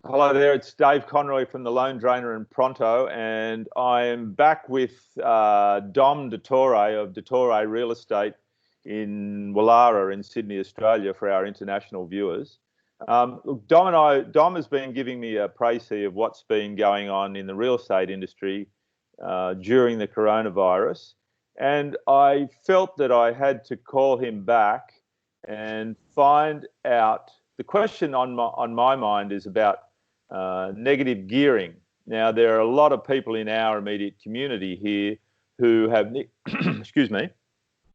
Hello there, it's Dave Conroy from the Lone Drainer and Pronto, and I am back with Dom D'Ettorre of D'Ettorre Real Estate in Woollahra in Sydney, Australia, for our international viewers. Look, Dom has been giving me a précis of what's been going on in the real estate industry during the coronavirus, and I felt that I had to call him back and find out. The question on my mind is about negative gearing. Now, there are a lot of people in our immediate community here who have, excuse me,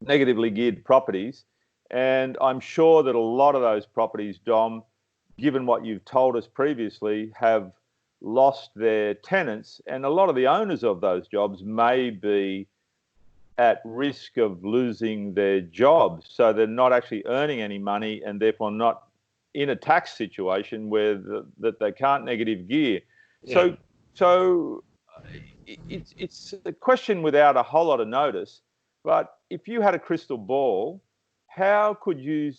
negatively geared properties, and I'm sure that a lot of those properties, Dom, given what you've told us previously, have lost their tenants, and a lot of the owners of those jobs may be at risk of losing their jobs, so they're not actually earning any money and therefore not in a tax situation where that they can't negative gear. Yeah. So it's a question without a whole lot of notice, but if you had a crystal ball, how could you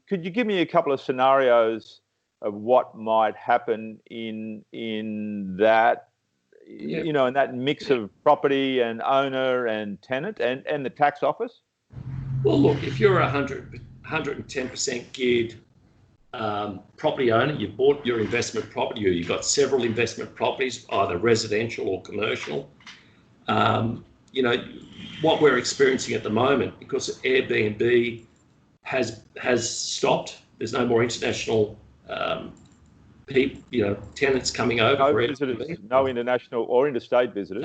give me a couple of scenarios of what might happen in that, you know, in that mix of property and owner and tenant and the tax office? Well, look, if you're 110% geared property owner, you've bought your investment property, or you've got several investment properties, either residential or commercial. You know, what we're experiencing at the moment, because Airbnb has stopped, there's no more international tenants coming over. No visitors, no international or interstate visitors.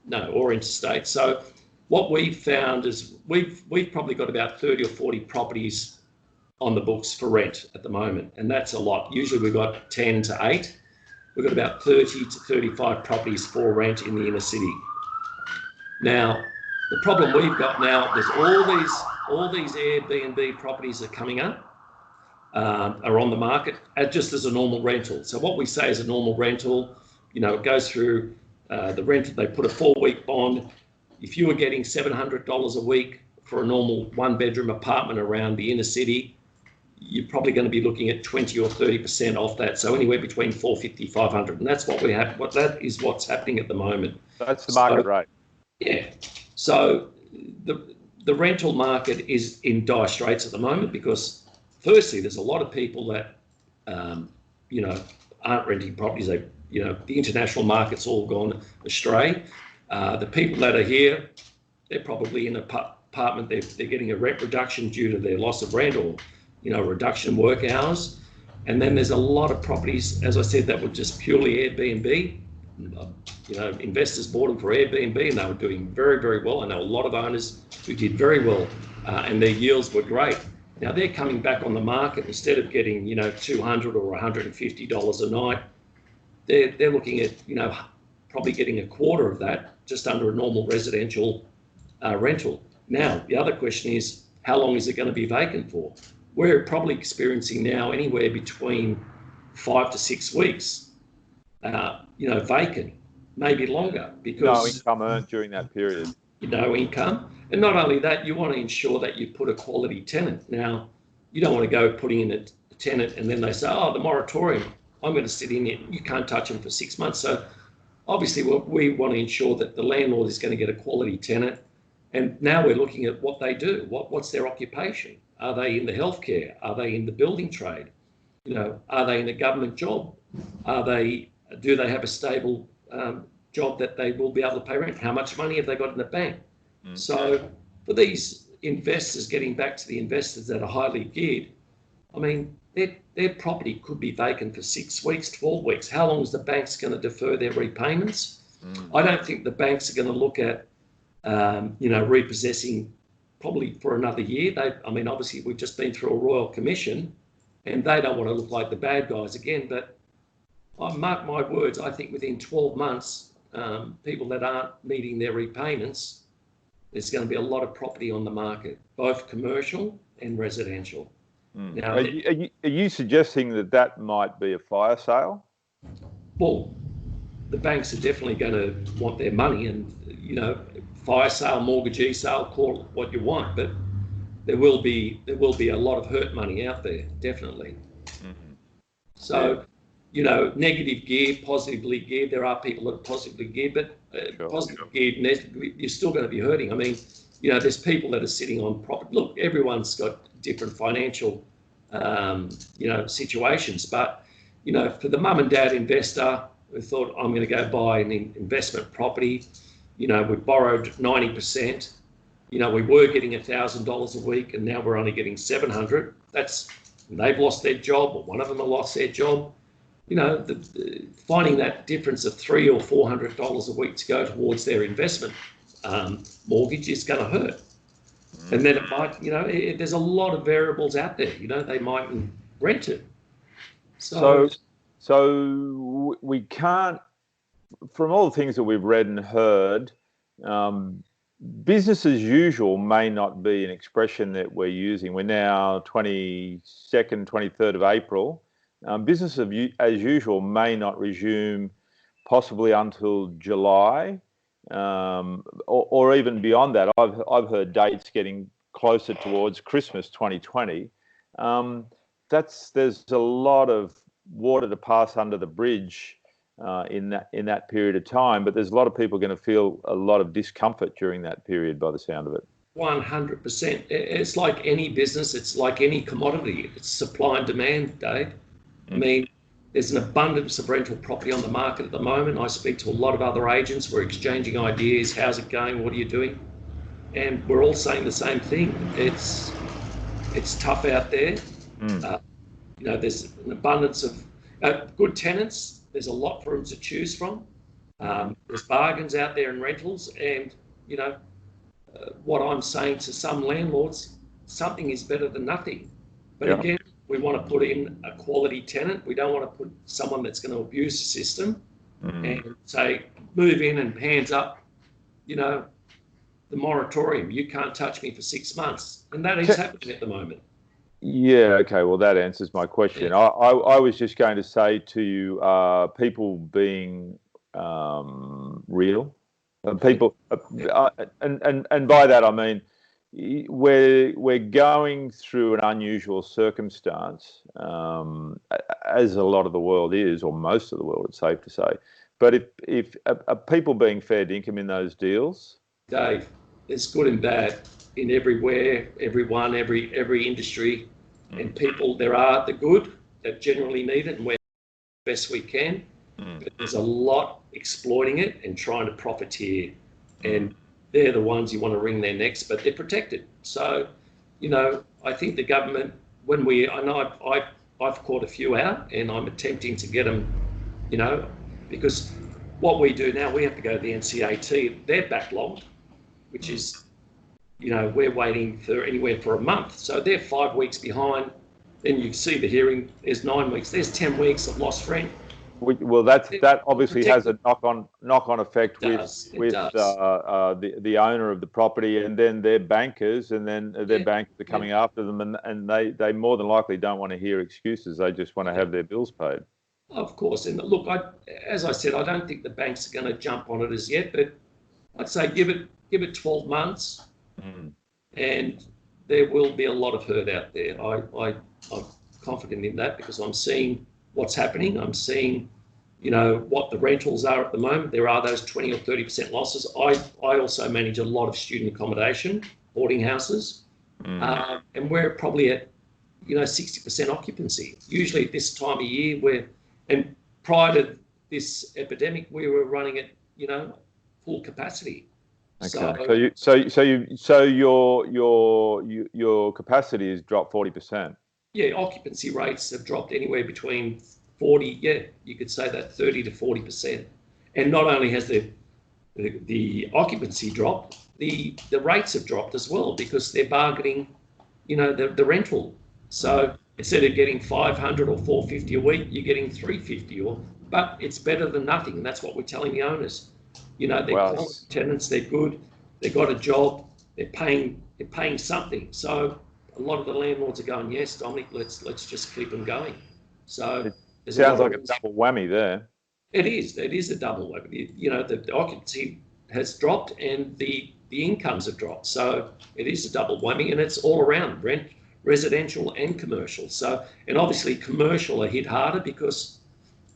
No, or interstate. So what we've found is we've probably got about 30 or 40 properties on the books for rent at the moment, and that's a lot. Usually we've got 10 to 8. We've got about 30 to 35 properties for rent in the inner city. Now, the problem we've got now is all these Airbnb properties are coming up, are on the market just as a normal rental. So what we say is a normal rental, you know, it goes through the rent. They put a 4-week bond. If you were getting $700 a week for a normal 1-bedroom apartment around the inner city, you're probably going to be looking at 20 or 30% off that. So anywhere between $450, $500, and that's what we have. That is what's happening at the moment. That's the market rate. Yeah. So the rental market is in dire straits at the moment because, firstly, there's a lot of people that you know, aren't renting properties. The international market's all gone astray. The people that are here, they're probably in an apartment. They're getting a rent reduction due to their loss of rent, or reduction in work hours. And then there's a lot of properties, as I said, that were just purely Airbnb. Investors bought them for Airbnb and they were doing very, very well. I know a lot of owners who did very well and their yields were great. Now they're coming back on the market. Instead of getting, $200 or $150 a night, they're looking at, probably getting a quarter of that just under a normal residential rental. Now, the other question is, how long is it going to be vacant for? We're probably experiencing now anywhere between 5 to 6 weeks, vacant, maybe longer, because no income earned during that period. No income. And not only that, you want to ensure that you put a quality tenant. Now, you don't want to go putting in a tenant and then they say, oh, the moratorium, I'm going to sit in it. You can't touch them for 6 months. So obviously we want to ensure that the landlord is going to get a quality tenant. And now we're looking at what they do. What's their occupation? Are they in the healthcare? Are they in the building trade? Are they in a government job? Do they have a stable job that they will be able to pay rent? How much money have they got in the bank? So for these investors, getting back to the investors that are highly geared, I mean, their property could be vacant for 6 weeks, 12 weeks. How long is the banks going to defer their repayments? I don't think the banks are going to look at repossessing probably for another year. Obviously we've just been through a royal commission and they don't want to look like the bad guys again, but I mark my words, I think within 12 months, people that aren't meeting their repayments, there's going to be a lot of property on the market, both commercial and residential. Now, are you suggesting that might be a fire sale? Well, the banks are definitely going to want their money, and fire sale, mortgagee sale, call it what you want, but there will be a lot of hurt money out there, definitely. So negative gear, positively geared. There are people that are positively geared, but positive geared, you're still going to be hurting. I mean, there's people that are sitting on property. Look, everyone's got different financial, situations, but, for the mum and dad investor who thought, I'm going to go buy an investment property, we borrowed 90%, we were getting $1,000 a week, and now we're only getting 700. They've lost their job, or one of them have lost their job. Finding that difference of $300 or $400 a week to go towards their investment mortgage is going to hurt. And then it might, there's a lot of variables out there. They might rent it. So we can't, from all the things that we've read and heard, business as usual may not be an expression that we're using. We're now 22nd, 23rd of April. Business as usual may not resume possibly until July, or even beyond that. I've heard dates getting closer towards Christmas 2020. There's a lot of water to pass under the bridge in that period of time, but there's a lot of people going to feel a lot of discomfort during that period by the sound of it. 100%. It's like any business. It's like any commodity. It's supply and demand, Dave. I mean, there's an abundance of rental property on the market at the moment. I speak to a lot of other agents. We're exchanging ideas. How's it going? What are you doing? And we're all saying the same thing. It's tough out there. There's an abundance of good tenants. There's a lot for them to choose from. There's bargains out there in rentals. And, what I'm saying to some landlords, something is better than nothing. But again, we want to put in a quality tenant. We don't want to put someone that's going to abuse the system and say, move in and hands up, the moratorium. You can't touch me for 6 months. And that is happening at the moment. Yeah, okay. Well, that answers my question. Yeah. I was just going to say to you, people being real, people, and by that I mean, we're going through an unusual circumstance, as a lot of the world is, or most of the world, it's safe to say. But if people being fair dinkum in those deals, Dave, there's good and bad in everywhere, everyone, every industry, and people. There are the good that generally need it, and we're the best we can. But there's a lot exploiting it and trying to profiteer, and they're the ones you want to wring their necks, but they're protected. So, I think the government, I know I've caught a few out, and I'm attempting to get them, because what we do now, we have to go to the NCAT. They're backlogged, which is, we're waiting for anywhere for a month. So they're 5 weeks behind. Then you see the hearing, there's 9 weeks. There's 10 weeks of lost rent. Well, that obviously has a knock-on effect with the owner of the property, and then their bankers, and then their bankers are coming after them, and they more than likely don't want to hear excuses. They just want to have their bills paid. Of course, and look, as I said, I don't think the banks are going to jump on it as yet, but I'd say give it 12 months, and there will be a lot of hurt out there. I'm confident in that because I'm seeing what's happening. I'm seeing, what the rentals are at the moment. There are those 20 or 30% losses. I also manage a lot of student accommodation, boarding houses, and we're probably at, 60% occupancy. Usually at this time of year, and prior to this epidemic, we were running at, full capacity. Okay. So your capacity has dropped 40%. Yeah, occupancy rates have dropped anywhere between 40, you could say that 30 to 40%. And not only has the occupancy dropped, the rates have dropped as well because they're bargaining, the rental. So instead of getting 500 or 450 a week, you're getting 350 but it's better than nothing. And that's what we're telling the owners. They're quality tenants, they're good, they've got a job, they're paying something. So a lot of the landlords are going, yes, Dominic, let's just keep them going. So it sounds like a double whammy there. It is a double whammy. The occupancy has dropped and the incomes have dropped. So it is a double whammy, and it's all around rent, residential and commercial. So, and obviously commercial are hit harder because,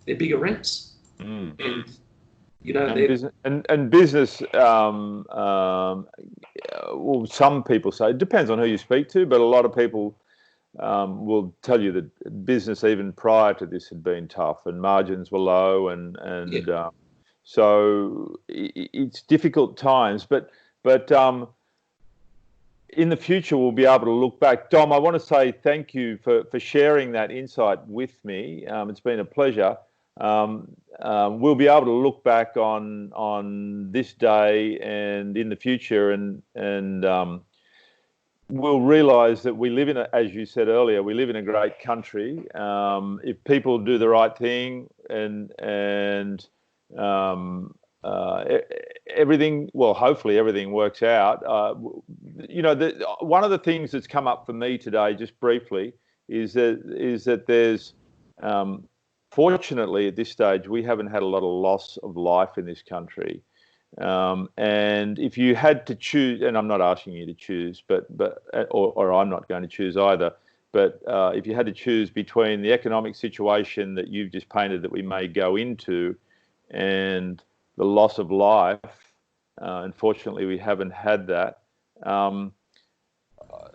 they're bigger rents. Mm. And, you know, and business, well, some people say, it depends on who you speak to, but a lot of people will tell you that business even prior to this had been tough and margins were low, and so it's difficult times. But in the future, we'll be able to look back. Dom, I want to say thank you for sharing that insight with me. It's been a pleasure. We'll be able to look back on this day and in the future, and we'll realise that we live in as you said earlier, we live in a great country. If people do the right thing and everything, well, hopefully everything works out. You know, one of the things that's come up for me today, just briefly, is that there's fortunately, at this stage, we haven't had a lot of loss of life in this country. And if you had to choose, and I'm not asking you to choose, or I'm not going to choose either, but if you had to choose between the economic situation that you've just painted that we may go into and the loss of life, unfortunately, we haven't had that.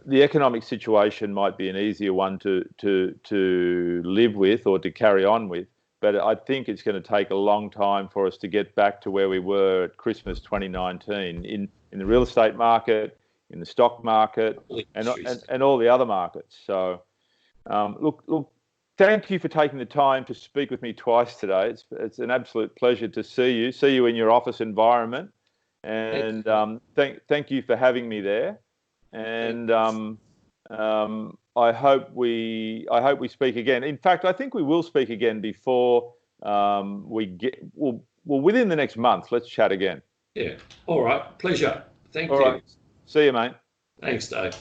The economic situation might be an easier one to live with or to carry on with, but I think it's going to take a long time for us to get back to where we were at Christmas 2019 in the real estate market, in the stock market, and all the other markets. So, look, thank you for taking the time to speak with me twice today. It's an absolute pleasure to see you in your office environment, and thank you for having me there. And I hope we speak again. In fact, I think we will speak again before within the next month. Let's chat again. Yeah. All right. Pleasure. Thank you. Right. See you, mate. Thanks, Dave.